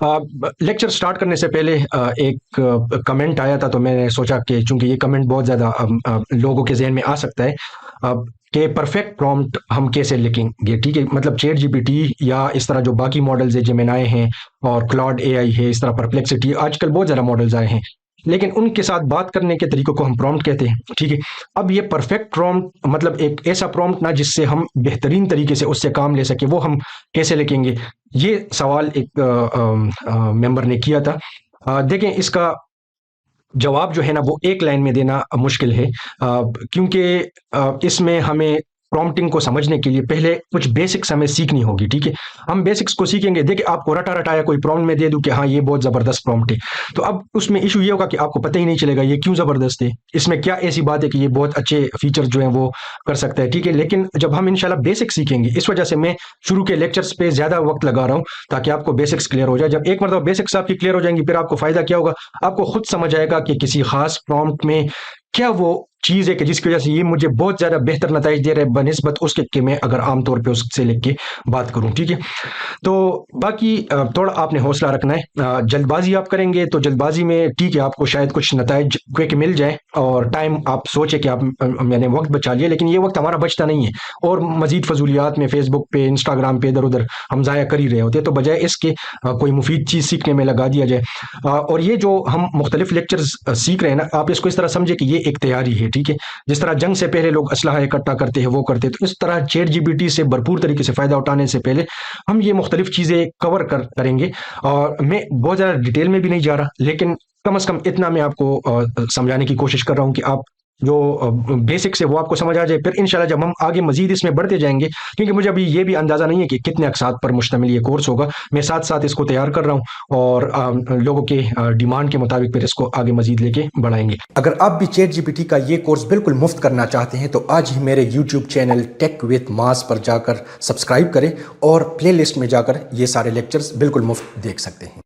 Lecture start کرنے سے پہلے ایک کمنٹ آیا تھا، تو میں نے سوچا کہ چونکہ یہ کمنٹ بہت زیادہ لوگوں کے ذہن میں آ سکتا ہے کہ پرفیکٹ پرومپٹ ہم کیسے لکھیں گے. ٹھیک ہے، مطلب چیٹ جی پی ٹی یا اس طرح جو باقی ماڈلز ہے، جیمینائی ہیں اور کلاؤڈ اے آئی ہے، اس طرح پرپلیکسٹی، آج کل بہت زیادہ ماڈلز آئے ہیں، لیکن ان کے ساتھ بات کرنے کے طریقوں کو ہم پرومپٹ کہتے ہیں. ٹھیک ہے، اب یہ پرفیکٹ پرومپٹ مطلب ایک ایسا پرومپٹ نا جس سے ہم بہترین طریقے سے اس سے کام لے سکیں، وہ ہم کیسے لکھیں گے؟ یہ سوال ایک ممبر نے کیا تھا. دیکھیں، اس کا جواب جو ہے نا وہ ایک لائن میں دینا مشکل ہے، کیونکہ اس میں ہمیں پرومپٹنگ کو سمجھنے کے لیے پہلے کچھ بیسکس ہمیں سیکھنی ہوگی. ٹھیک ہے، ہم بیسکس کو سیکھیں گے. دیکھیں، آپ کو رٹا رٹایا کوئی پرومپٹ میں دے دوں کہ ہاں یہ بہت زبردست پرومپٹ ہے، تو اب اس میں ایشو یہ ہوگا کہ آپ کو پتہ ہی نہیں چلے گا یہ کیوں زبردست ہے، اس میں کیا ایسی بات ہے کہ یہ بہت اچھے فیچر جو ہیں وہ کر سکتا ہے. ٹھیک ہے، لیکن جب ہم انشاءاللہ بیسک سیکھیں گے، اس وجہ سے میں شروع کے لیکچرز پہ زیادہ وقت لگا رہا ہوں تاکہ آپ کو بیسکس کلیئر ہو جائے. جب ایک مرتبہ بیسکس آپ کی کلیئر ہو جائیں گی، پھر آپ کو فائدہ کیا ہوگا؟ آپ کو خود سمجھ آئے گا کہ کسی خاص پرومپٹ میں کیا وہ چیز ہے کہ جس کی وجہ سے یہ مجھے بہت زیادہ بہتر نتائج دے رہے ہیں بنسبت اس کے کہ میں اگر عام طور پہ اس سے لکھ کے بات کروں. ٹھیک ہے، تو باقی تھوڑا آپ نے حوصلہ رکھنا ہے. جلد بازی آپ کریں گے تو جلد بازی میں ٹھیک ہے آپ کو شاید کچھ نتائج کوئک مل جائیں اور ٹائم آپ سوچیں کہ آپ میں نے وقت بچا لیا، لیکن یہ وقت ہمارا بچتا نہیں ہے اور مزید فضولیات میں فیس بک پہ، انسٹاگرام پہ ادھر ادھر ہم ضائع کر ہی رہے ہوتے ہیں. تو بجائے اس کے کوئی مفید چیز سیکھنے میں لگا دیا جائے. اور یہ جو ہم مختلف لیکچرز سیکھ رہے ہیں نا، آپ اس کو اس طرح سمجھے کہ یہ ایک تیاری ہے. ٹھیک ہے، جس طرح جنگ سے پہلے لوگ اسلحہ اکٹھا کرتے ہیں وہ کرتے ہیں، تو اس طرح چیٹ جی پی ٹی سے بھرپور طریقے سے فائدہ اٹھانے سے پہلے ہم یہ مختلف چیزیں کور کریں گے. اور میں بہت زیادہ ڈیٹیل میں بھی نہیں جا رہا، لیکن کم از کم اتنا میں آپ کو سمجھانے کی کوشش کر رہا ہوں کہ آپ جو بیسکس ہے وہ آپ کو سمجھ آ جائے. پھر انشاءاللہ جب ہم آگے مزید اس میں بڑھتے جائیں گے، کیونکہ مجھے ابھی یہ بھی اندازہ نہیں ہے کہ کتنے اقساط پر مشتمل یہ کورس ہوگا، میں ساتھ ساتھ اس کو تیار کر رہا ہوں اور لوگوں کے ڈیمانڈ کے مطابق پھر اس کو آگے مزید لے کے بڑھائیں گے. اگر آپ بھی چیٹ جی پی ٹی کا یہ کورس بالکل مفت کرنا چاہتے ہیں تو آج ہی میرے یوٹیوب چینل ٹیک وتھ ماس پر جا کر سبسکرائب کریں اور پلے لسٹ میں جا کر یہ سارے لیکچرز بالکل مفت دیکھ سکتے ہیں.